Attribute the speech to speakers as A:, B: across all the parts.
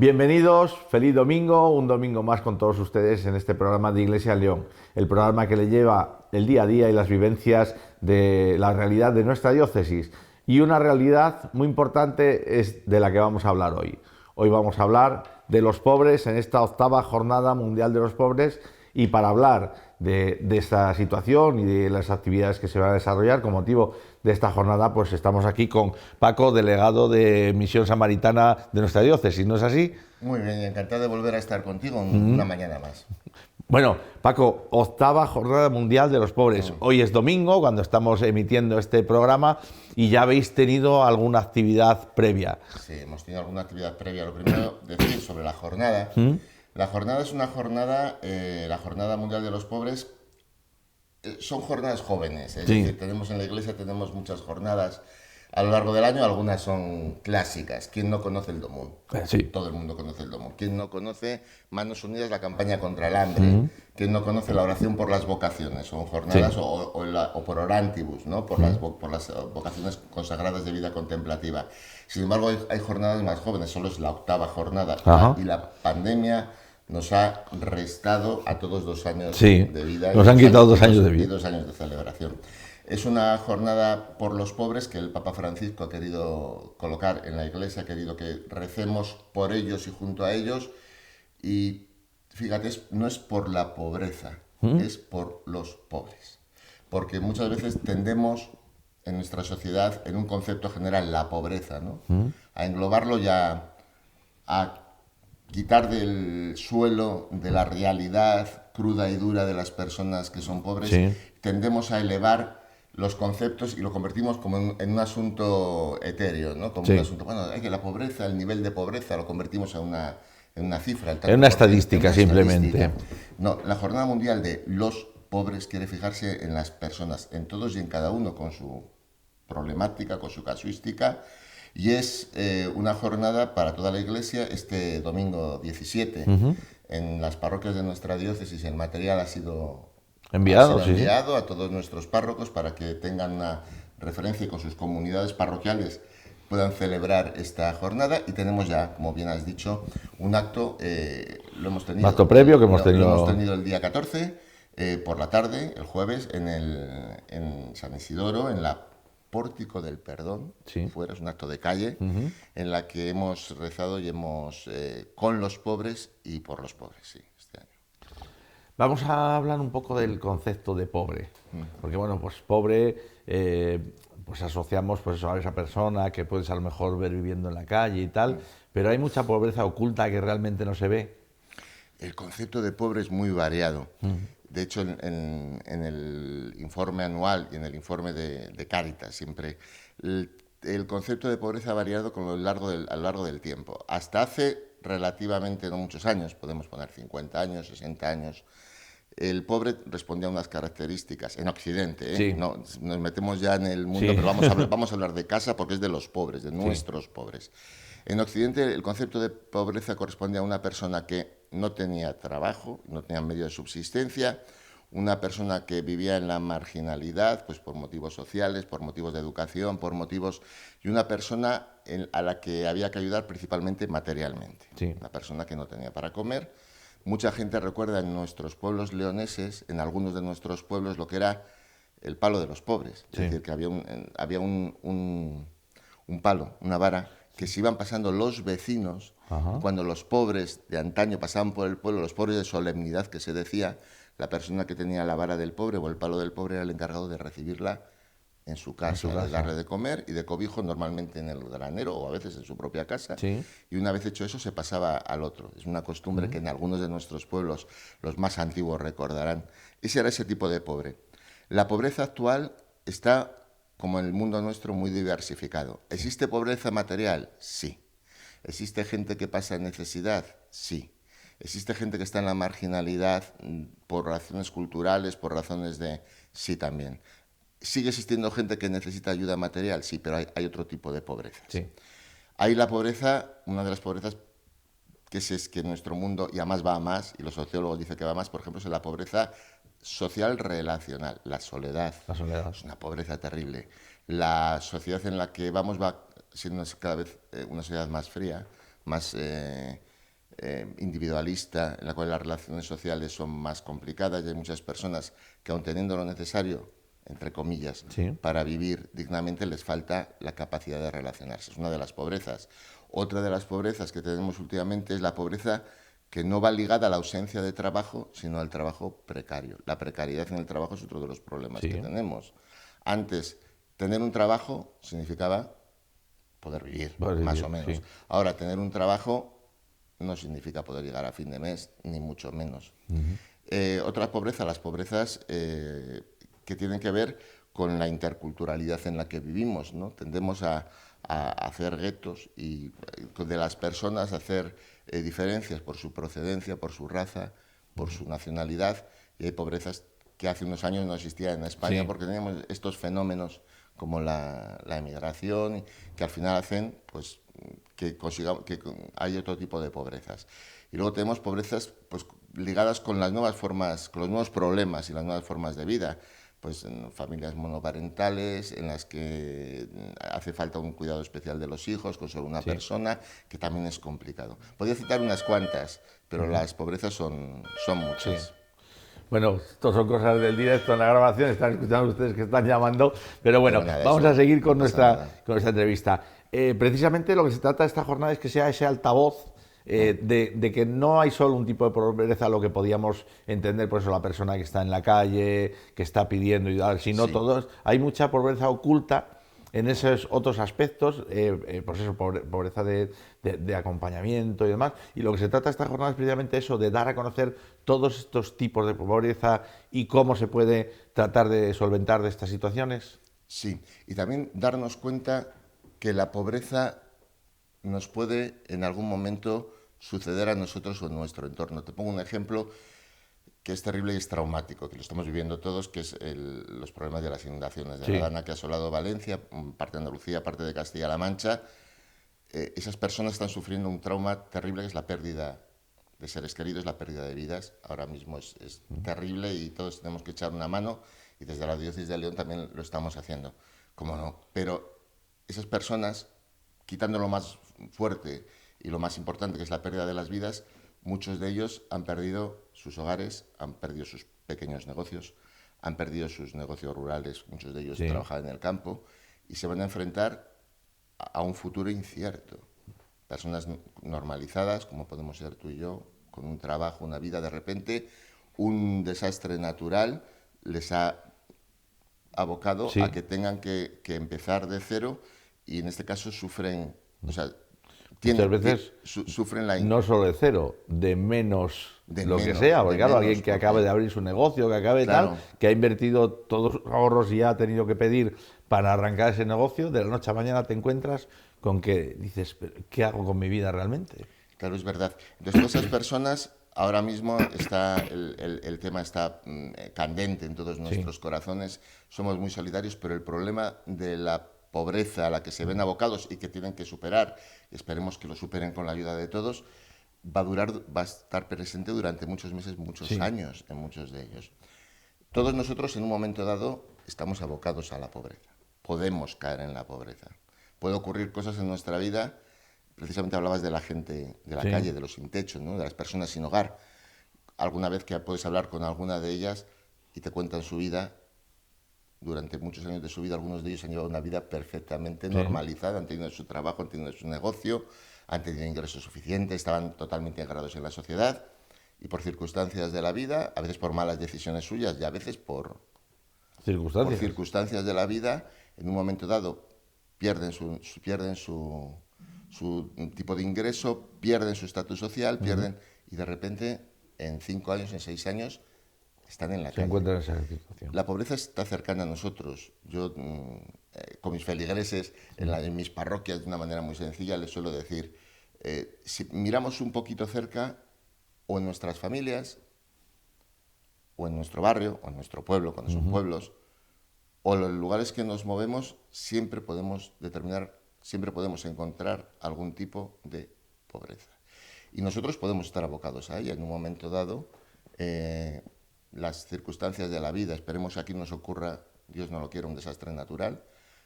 A: Bienvenidos, feliz domingo, un domingo más con todos ustedes en este programa de Iglesia León, el programa que le lleva el día a día y las vivencias de la realidad de nuestra diócesis. Y una realidad muy importante es de la que vamos a hablar hoy. Hoy vamos a hablar de los pobres en esta 8ª Jornada Mundial de los Pobres, y para hablar de esta situación y de las actividades que se van a desarrollar con motivo de esta jornada, pues estamos aquí con Paco, delegado de Misión Samaritana de nuestra diócesis, ¿no es así?
B: Muy bien, encantado de volver a estar contigo una mañana más.
A: Bueno, Paco, 8ª Jornada Mundial de los Pobres. Hoy es domingo, cuando estamos emitiendo este programa, y ya habéis tenido alguna actividad previa.
B: Sí, hemos tenido alguna actividad previa. Lo primero, decir sobre la jornada. La jornada es una jornada, la Jornada Mundial de los Pobres, son jornadas jóvenes. Es decir, tenemos en la Iglesia tenemos muchas jornadas a lo largo del año, algunas son clásicas. ¿Quién no conoce el Domún?
A: Sí.
B: Todo el mundo conoce el Domún. ¿Quién no conoce Manos Unidas, la campaña contra el hambre? ¿Quién no conoce la oración por las vocaciones? Son jornadas o por orantibus, ¿no? Por las vocaciones consagradas de vida contemplativa. Sin embargo, hay jornadas más jóvenes, solo es la 8ª jornada. Y la pandemia nos ha restado a todos 2 años de vida.
A: Nos han quitado 2 años de vida.
B: Y 2 años de celebración. Es una jornada por los pobres que el Papa Francisco ha querido colocar en la Iglesia, ha querido que recemos por ellos y junto a ellos. Y fíjate, no es por la pobreza, es por los pobres. Porque muchas veces tendemos en nuestra sociedad, en un concepto general, la pobreza, ¿no? A englobarlo ya, a quitar del suelo de la realidad cruda y dura de las personas que son pobres. Tendemos a elevar los conceptos y lo convertimos como en un asunto etéreo, ¿no? Como un asunto, bueno, es que la pobreza, el nivel de pobreza, lo convertimos en una cifra.
A: En una estadística, simplemente.
B: No, la Jornada Mundial de los Pobres quiere fijarse en las personas, en todos y en cada uno, con su problemática, con su casuística. Y es una jornada para toda la Iglesia. Este domingo 17, en las parroquias de nuestra diócesis, el material ha sido enviado a todos nuestros párrocos para que tengan una referencia y con sus comunidades parroquiales puedan celebrar esta jornada. Y tenemos ya, como bien has dicho, un acto, lo hemos tenido.
A: Un acto previo que hemos tenido.
B: Lo hemos tenido el día 14, por la tarde, el jueves, en San Isidoro, en la Pórtico del Perdón. Fuera, es un acto de calle, en la que hemos rezado y hemos con los pobres y por los pobres, este año.
A: Vamos a hablar un poco del concepto de pobre, porque bueno, pues pobre, pues asociamos pues eso, a esa persona que puedes a lo mejor ver viviendo en la calle y tal, pero hay mucha pobreza oculta que realmente no se ve.
B: El concepto de pobre es muy variado. De hecho, en el informe anual y en el informe de Cáritas, siempre el concepto de pobreza ha variado a lo largo del tiempo. Hasta hace relativamente no muchos años, podemos poner 50 años, 60 años, el pobre respondía a unas características, en Occidente, no, nos metemos ya en el mundo, pero vamos a hablar de casa porque es de los pobres, de nuestros pobres. En Occidente el concepto de pobreza corresponde a una persona que no tenía trabajo, no tenía medio de subsistencia, una persona que vivía en la marginalidad, pues por motivos sociales, por motivos de educación, y una persona a la que había que ayudar principalmente materialmente. Una persona que no tenía para comer. Mucha gente recuerda en nuestros pueblos leoneses, en algunos de nuestros pueblos, lo que era el palo de los pobres. Es decir, que había un palo, una vara, que se iban pasando los vecinos. Cuando los pobres de antaño pasaban por el pueblo, los pobres de solemnidad que se decía, la persona que tenía la vara del pobre o el palo del pobre era el encargado de recibirla en su casa, de darle de comer y de cobijo, normalmente en el granero o a veces en su propia casa. Y una vez hecho eso se pasaba al otro. Es una costumbre que en algunos de nuestros pueblos, los más antiguos, recordarán. Ese era ese tipo de pobre. La pobreza actual está, como en el mundo nuestro, muy diversificado. ¿Existe pobreza material? Sí. ¿Existe gente que pasa necesidad? Sí. ¿Existe gente que está en la marginalidad por razones culturales, por razones de...? Sí, también. ¿Sigue existiendo gente que necesita ayuda material? Sí, pero hay otro tipo de pobreza. Hay la pobreza, una de las pobrezas que es que en nuestro mundo, y además va a más, y los sociólogos dicen que va a más, por ejemplo, es la pobreza social relacional, la soledad. Es una pobreza terrible. La sociedad en la que vamos va siendo cada vez una sociedad más fría, más individualista, en la cual las relaciones sociales son más complicadas y hay muchas personas que, aun teniendo lo necesario, entre comillas,
A: Sí.
B: para vivir dignamente, les falta la capacidad de relacionarse. Es una de las pobrezas. Otra de las pobrezas que tenemos últimamente es la pobreza que no va ligada a la ausencia de trabajo, sino al trabajo precario. La precariedad en el trabajo es otro de los problemas
A: Sí.
B: que tenemos. Antes, tener un trabajo significaba poder vivir,
A: Poder
B: más
A: vivir,
B: o menos.
A: sí.
B: Ahora, tener un trabajo no significa poder llegar a fin de mes, ni mucho menos. Otra pobreza, las pobrezas que tienen que ver con la interculturalidad en la que vivimos, ¿no? Tendemos a hacer guetos y de las personas a hacer diferencias por su procedencia, por su raza, por su nacionalidad, y hay pobrezas que hace unos años no existían en España
A: Sí.
B: porque teníamos estos fenómenos como la emigración, que al final hacen pues, que hay otro tipo de pobrezas. Y luego tenemos pobrezas pues, ligadas con las nuevas formas, con los nuevos problemas y las nuevas formas de vida. Pues en familias monoparentales, en las que hace falta un cuidado especial de los hijos con solo una
A: Sí.
B: persona, que también es complicado. Podría citar unas cuantas, pero las pobrezas son
A: Sí.
B: muchas.
A: Bueno, esto son cosas del directo en la grabación, están escuchando ustedes que están llamando, pero bueno,
B: Pero nada,
A: vamos a
B: eso
A: seguir
B: no pasa nada.
A: con nuestra entrevista. Precisamente lo que se trata de esta jornada es que sea ese altavoz de que no hay solo un tipo de pobreza, lo que podíamos entender, por eso la persona que está en la calle, que está pidiendo ayuda, sino
B: Sí.
A: todos, hay mucha pobreza oculta en esos otros aspectos, pues eso, pobreza de acompañamiento y demás. Y lo que se trata esta jornada es precisamente eso, de dar a conocer todos estos tipos de pobreza y cómo se puede tratar de solventar de estas situaciones.
B: Sí, y también darnos cuenta que la pobreza nos puede en algún momento suceder a nosotros o en nuestro entorno. Te pongo un ejemplo que es terrible y es traumático, que lo estamos viviendo todos, que es los problemas de las inundaciones de la
A: Sí,
B: Dana que ha asolado Valencia, parte de Andalucía, parte de Castilla-La Mancha. Esas personas están sufriendo un trauma terrible que es la pérdida de seres queridos, la pérdida de vidas. Ahora mismo es terrible y todos tenemos que echar una mano y desde la Diócesis de León también lo estamos haciendo, cómo no. Pero esas personas, quitando lo más fuerte y lo más importante, que es la pérdida de las vidas, muchos de ellos han perdido sus hogares, han perdido sus pequeños negocios, han perdido sus negocios rurales, muchos de ellos
A: sí.
B: trabajan en el campo y se van a enfrentar a un futuro incierto. Personas normalizadas, como podemos ser tú y yo, con un trabajo, una vida, de repente un desastre natural les ha abocado a
A: Sí.
B: que tengan que empezar de cero y en este caso sufren, o sea,
A: Muchas veces
B: sufren
A: no solo de cero, de menos lo que sea, porque
B: de
A: claro, alguien
B: menos,
A: que acabe de
B: porque,
A: abrir su negocio, que acabe de tal,
B: claro,
A: que ha invertido todos sus ahorros y ya ha tenido que pedir para arrancar ese negocio, de la noche a mañana te encuentras con que dices, "¿Pero qué hago con mi vida realmente?".
B: claro, es verdad. Entonces, todas esas personas, ahora mismo está el tema está candente en todos
A: Sí,
B: nuestros corazones, somos muy solidarios, pero el problema de la pobreza a la que se ven abocados y que tienen que superar, y esperemos que lo superen con la ayuda de todos, va a estar presente durante muchos meses, muchos
A: sí,
B: años en muchos de ellos. Todos nosotros en un momento dado estamos abocados a la pobreza. Podemos caer en la pobreza. Puede ocurrir cosas en nuestra vida. Precisamente hablabas de la gente de la
A: sí.
B: calle, de los sin techo, ¿no? De las personas sin hogar. Alguna vez que puedes hablar con alguna de ellas y te cuentan su vida, durante muchos años de su vida, algunos de ellos han llevado una vida perfectamente
A: Sí.
B: normalizada, han tenido su trabajo, han tenido su negocio, han tenido ingresos suficientes, estaban totalmente integrados en la sociedad y por circunstancias de la vida, a veces por malas decisiones suyas y a veces por
A: Circunstancias.
B: circunstancias de la vida, en un momento dado pierden su tipo de ingreso, pierden su estatus social, pierden y de repente en 5 años, en 6 años, están en la
A: Se
B: calle.
A: encuentran en esa situación.
B: La pobreza está cercana a nosotros. Yo, con mis feligreses, en mis parroquias, de una manera muy sencilla, les suelo decir, si miramos un poquito cerca, o en nuestras familias, o en nuestro barrio, o en nuestro pueblo, cuando son pueblos, o en los lugares que nos movemos, siempre podemos determinar, siempre podemos encontrar algún tipo de pobreza. Y nosotros podemos estar abocados a ella en un momento dado. Las circunstancias de la vida, esperemos que aquí nos ocurra, Dios no lo quiera, un desastre natural,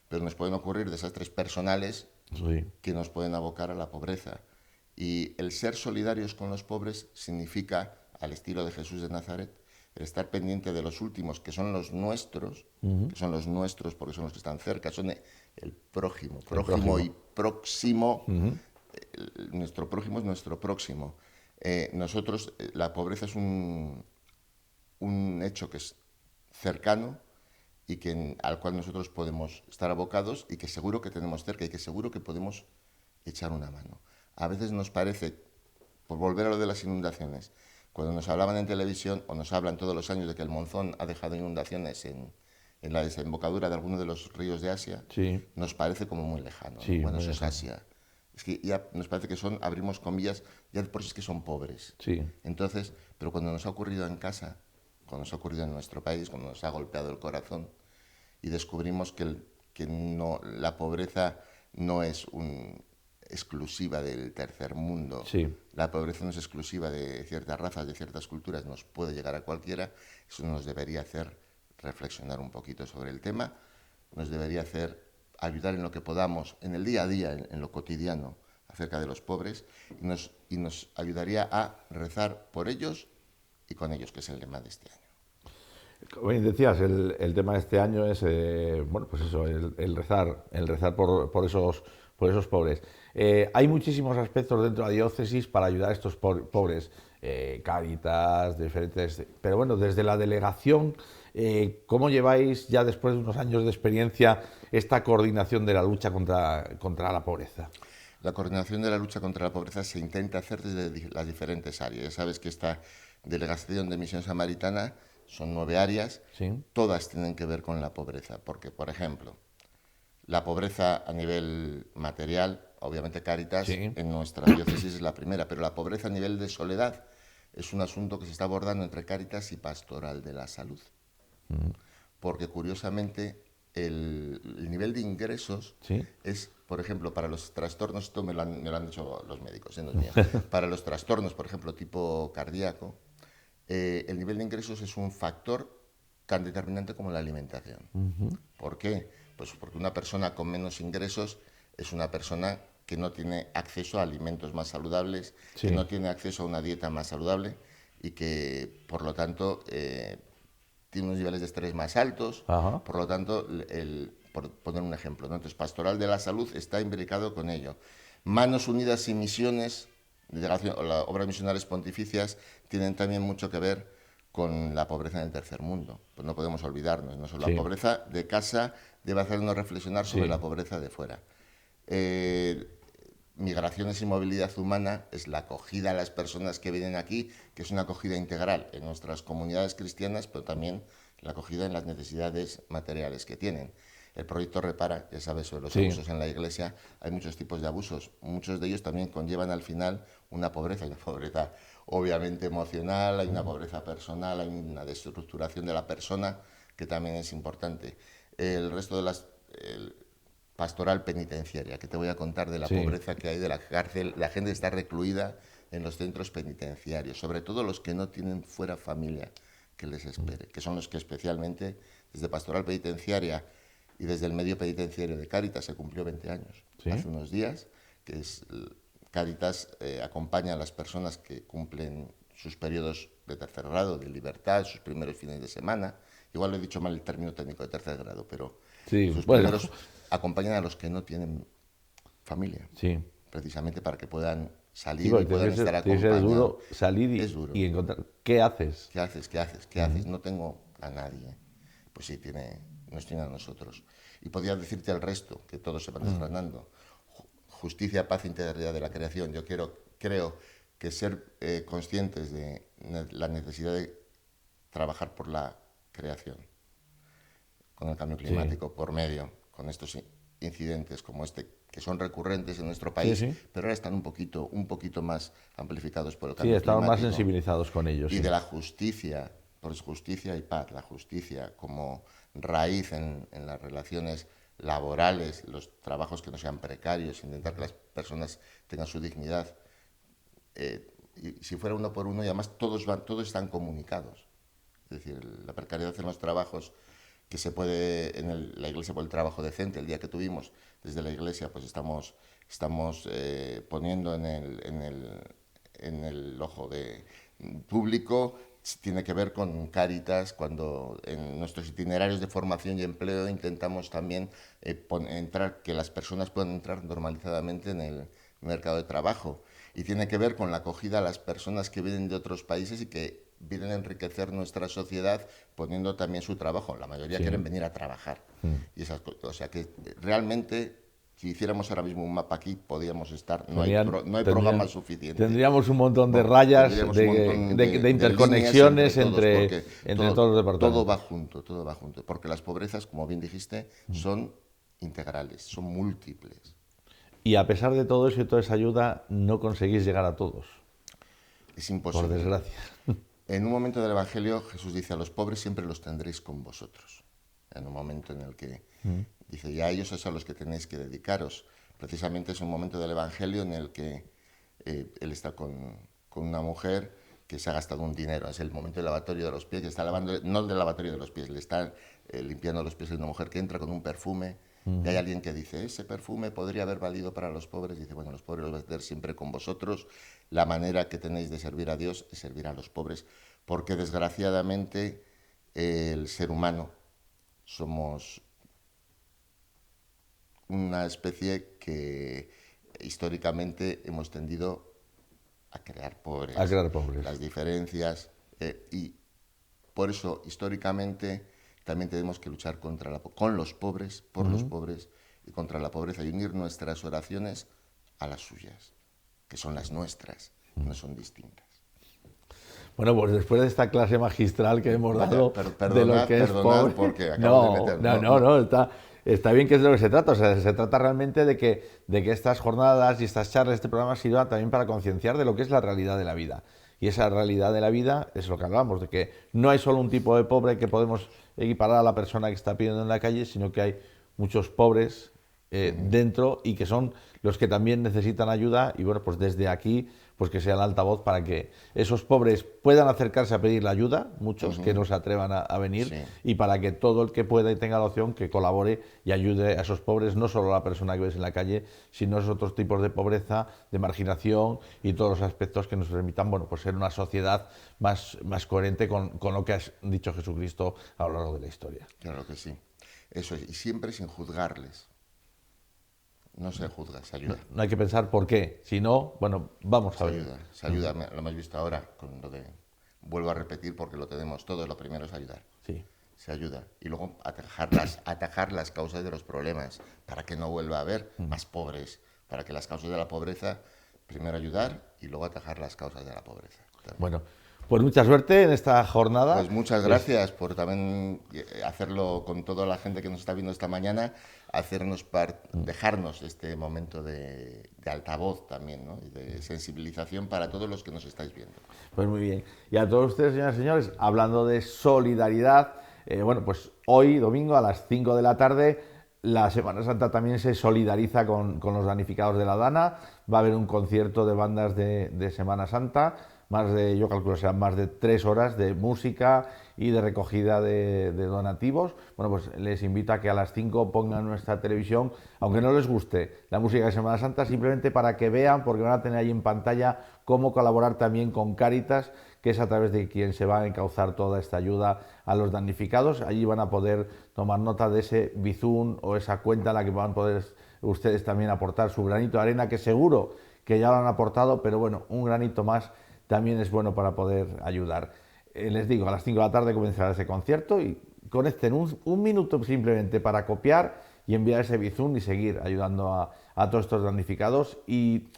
B: pero nos pueden ocurrir desastres personales
A: Sí.
B: que nos pueden abocar a la pobreza. Y el ser solidarios con los pobres significa, al estilo de Jesús de Nazaret, el estar pendiente de los últimos, que son los nuestros, que son los nuestros porque son los que están cerca, son el prójimo, prójimo y próximo. Nuestro prójimo es nuestro próximo. Nosotros, la pobreza es un hecho que es cercano y al cual nosotros podemos estar abocados y que seguro que tenemos cerca y que seguro que podemos echar una mano. A veces nos parece, por volver a lo de las inundaciones, cuando nos hablaban en televisión, o nos hablan todos los años de que el monzón ha dejado inundaciones en la desembocadura de alguno de los ríos de Asia,
A: Sí.
B: nos parece como muy lejano.
A: Sí,
B: bueno,
A: muy
B: eso es
A: lejano.
B: Asia. Es que ya nos parece que son, abrimos comillas, ya por sí es que son pobres.
A: Sí.
B: Entonces, pero cuando nos ha ocurrido en casa, cuando nos ha ocurrido en nuestro país, cuando nos ha golpeado el corazón y descubrimos que no, la pobreza no es exclusiva del tercer mundo,
A: Sí.
B: la pobreza no es exclusiva de ciertas razas, de ciertas culturas, nos puede llegar a cualquiera, eso nos debería hacer reflexionar un poquito sobre el tema, nos debería hacer ayudar en lo que podamos, en el día a día, en lo cotidiano, acerca de los pobres, y nos ayudaría a rezar por ellos y con ellos, que es el lema de este año.
A: Como bien decías, el tema de este año es bueno, pues eso, el rezar por esos pobres. Hay muchísimos aspectos dentro de la diócesis para ayudar a estos pobres, Cáritas, diferentes. Pero bueno, desde la delegación, ¿cómo lleváis ya después de unos años de experiencia esta coordinación de la lucha contra la pobreza?
B: La coordinación de la lucha contra la pobreza se intenta hacer desde las diferentes áreas. Ya sabes que esta delegación de Misión Samaritana son 9 áreas,
A: Sí.
B: todas tienen que ver con la pobreza, porque, por ejemplo, la pobreza a nivel material, obviamente Cáritas
A: Sí.
B: en nuestra diócesis es la primera, pero la pobreza a nivel de soledad es un asunto que se está abordando entre Cáritas y Pastoral de la Salud. Porque curiosamente el nivel de ingresos
A: Sí.
B: es, por ejemplo, para los trastornos, esto me lo han dicho los médicos, no es mío, para los trastornos, por ejemplo, tipo cardíaco, el nivel de ingresos es un factor tan determinante como la alimentación. ¿Por qué? Pues porque una persona con menos ingresos es una persona que no tiene acceso a alimentos más saludables,
A: Sí.
B: que no tiene acceso a una dieta más saludable y que, por lo tanto, tiene unos niveles de estrés más altos.
A: Ajá.
B: Por lo tanto, por poner un ejemplo, ¿no? Entonces, Pastoral de la Salud está imbricado con ello. Manos Unidas y Misiones, las obras misionales pontificias, tienen también mucho que ver con la pobreza en el tercer mundo. Pues no podemos olvidarnos, no solo
A: Sí.
B: la pobreza de casa debe hacernos reflexionar sobre
A: Sí.
B: la pobreza de fuera. Migraciones y movilidad humana es la acogida a las personas que vienen aquí, que es una acogida integral en nuestras comunidades cristianas, pero también la acogida en las necesidades materiales que tienen. El proyecto Repara, ya sabes, sobre los
A: Sí.
B: abusos en la iglesia, hay muchos tipos de abusos. Muchos de ellos también conllevan al final una pobreza obviamente emocional, hay una pobreza personal, hay una desestructuración de la persona que también es importante. El resto de las... pastoral penitenciaria, que te voy a contar de la
A: Sí.
B: pobreza que hay de la cárcel, la gente está recluida en los centros penitenciarios, sobre todo los que no tienen fuera familia que les espere, que son los que especialmente desde pastoral penitenciaria y desde el medio penitenciario de Cáritas se cumplió 20 años,
A: Sí.
B: hace unos días, que es Cáritas acompaña a las personas que cumplen sus periodos de tercer grado de libertad, sus primeros fines de semana, igual lo he dicho mal el término técnico de tercer grado, pero
A: Sí.
B: sus
A: Bueno.
B: primeros acompañan a los que no tienen familia,
A: Sí.
B: precisamente para que puedan salir
A: Sí,
B: y
A: porque
B: puedan estar
A: tiene que ser
B: acompañados.
A: duro salir
B: Es duro.
A: y encontrar. ¿Qué haces?
B: ¿Qué haces? ¿Qué haces? ¿Qué haces? No tengo a nadie. Pues sí, nos tiene a nosotros. Y podría decirte al resto, que todos se van desgranando. Justicia, paz e integridad de la creación. Yo creo que ser conscientes de la necesidad de trabajar por la creación, con el cambio climático
A: Sí.
B: por medio, con estos incidentes como este, que son recurrentes en nuestro país,
A: Sí, sí.
B: pero ahora están un poquito más amplificados por el
A: Sí,
B: cambio
A: estamos más
B: climático.
A: sensibilizados con ellos.
B: Y
A: Sí.
B: de la justicia, pues justicia y paz, la justicia como raíz en las relaciones laborales, los trabajos que no sean precarios, intentar que las personas tengan su dignidad. Y si fuera uno por uno, y además todos están comunicados. Es decir, la precariedad en los trabajos que se puede, la iglesia por el trabajo decente, el día que tuvimos desde la iglesia, pues estamos estamos poniendo en el ojo público tiene que ver con Cáritas, cuando en nuestros itinerarios de formación y empleo intentamos también que las personas puedan entrar normalizadamente en el mercado de trabajo. Y tiene que ver con la acogida a las personas que vienen de otros países y que vienen a enriquecer nuestra sociedad poniendo también su trabajo. La mayoría quieren venir a trabajar. Y o sea que realmente, si hiciéramos ahora mismo un mapa aquí, podríamos estar, no hay programa suficiente.
A: Tendríamos un montón de rayas, de interconexiones entre todos los departamentos.
B: Todo va junto, porque las pobrezas, como bien dijiste, son integrales, son múltiples.
A: Y a pesar de todo eso y toda esa ayuda, no conseguís llegar a todos.
B: Es imposible.
A: Por desgracia.
B: En un momento del Evangelio, Jesús dice: a los pobres siempre los tendréis con vosotros. En un momento en el que dice: y a ellos es a los que tenéis que dedicaros. Precisamente es un momento del Evangelio en el que él está con una mujer que se ha gastado un dinero. Es el momento del lavatorio de los pies, que está lavando, no del lavatorio de los pies, le está limpiando los pies de una mujer que entra con un perfume. Y hay alguien que dice: ese perfume podría haber valido para los pobres. Y dice: bueno, los pobres los vais a tener siempre con vosotros. La manera que tenéis de servir a Dios es servir a los pobres, porque desgraciadamente el ser humano somos una especie que históricamente hemos tendido a crear pobres. Las diferencias. Y por eso, históricamente, también tenemos que luchar con los pobres, por los pobres y contra la pobreza, y unir nuestras oraciones a las suyas, que son las nuestras, no son distintas.
A: Bueno, pues después de esta clase magistral que hemos dado de lo que es pobre...
B: Porque acabo de meter...
A: No, está bien, que es de lo que se trata. O sea, se trata realmente de que estas jornadas y estas charlas, este programa sirva también para concienciar de lo que es la realidad de la vida. Y esa realidad de la vida es lo que hablamos, de que no hay solo un tipo de pobre que podemos equiparar a la persona que está pidiendo en la calle, sino que hay muchos pobres dentro, y que son los que también necesitan ayuda. Y bueno, pues desde aquí, pues que sea el altavoz para que esos pobres puedan acercarse a pedir la ayuda, muchos que no se atrevan a venir, y para que todo el que pueda y tenga la opción que colabore y ayude a esos pobres, no solo a la persona que ves en la calle, sino a esos otros tipos de pobreza, de marginación y todos los aspectos que nos permitan, bueno, pues ser una sociedad más coherente con lo que ha dicho Jesucristo a lo largo de la historia.
B: Claro que sí. Eso es, y siempre sin juzgarles. No se juzga, se ayuda.
A: No hay que pensar por qué, si no, bueno, vamos a ver.
B: Se ayuda, lo hemos visto ahora con lo de... Vuelvo a repetir porque lo tenemos todos, lo primero es ayudar.
A: Sí.
B: Se ayuda. Y luego atajar las causas de los problemas, para que no vuelva a haber más pobres, para que las causas de la pobreza, primero ayudar y luego atajar las causas de la pobreza. También.
A: Bueno, pues mucha suerte en esta jornada.
B: Pues muchas gracias por también hacerlo con toda la gente que nos está viendo esta mañana, dejarnos este momento de altavoz también, ¿no? Y de sensibilización para todos los que nos estáis viendo.
A: Pues muy bien. Y a todos ustedes, señoras y señores, hablando de solidaridad, bueno, pues hoy, domingo, a las 5 de la tarde, la Semana Santa también se solidariza con los damnificados de la Dana. Va a haber un concierto de bandas de Semana Santa, yo calculo serán más de 3 horas de música y de recogida de donativos. Bueno, pues les invito a que a las 5 pongan nuestra televisión, aunque no les guste la música de Semana Santa, simplemente para que vean, porque van a tener ahí en pantalla cómo colaborar también con Cáritas, que es a través de quien se va a encauzar toda esta ayuda a los damnificados. Allí van a poder tomar nota de ese bizum o esa cuenta a la que van a poder ustedes también aportar su granito de arena, que seguro que ya lo han aportado, pero bueno, un granito más también es bueno para poder ayudar. Les digo, a las 5 de la tarde comenzará ese concierto, y conecten un minuto simplemente para copiar y enviar ese bizum y seguir ayudando a todos estos damnificados. Y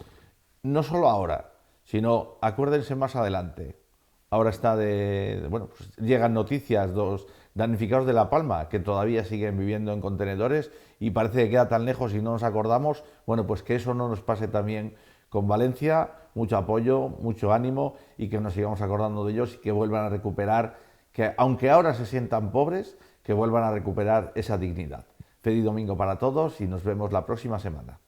A: no solo ahora, sino acuérdense más adelante. Ahora está bueno, pues llegan noticias, los damnificados de La Palma, que todavía siguen viviendo en contenedores y parece que queda tan lejos y no nos acordamos. Bueno, pues que eso no nos pase también con Valencia. Mucho apoyo, mucho ánimo, y que nos sigamos acordando de ellos y que vuelvan a recuperar, que aunque ahora se sientan pobres, que vuelvan a recuperar esa dignidad. Feliz domingo para todos y nos vemos la próxima semana.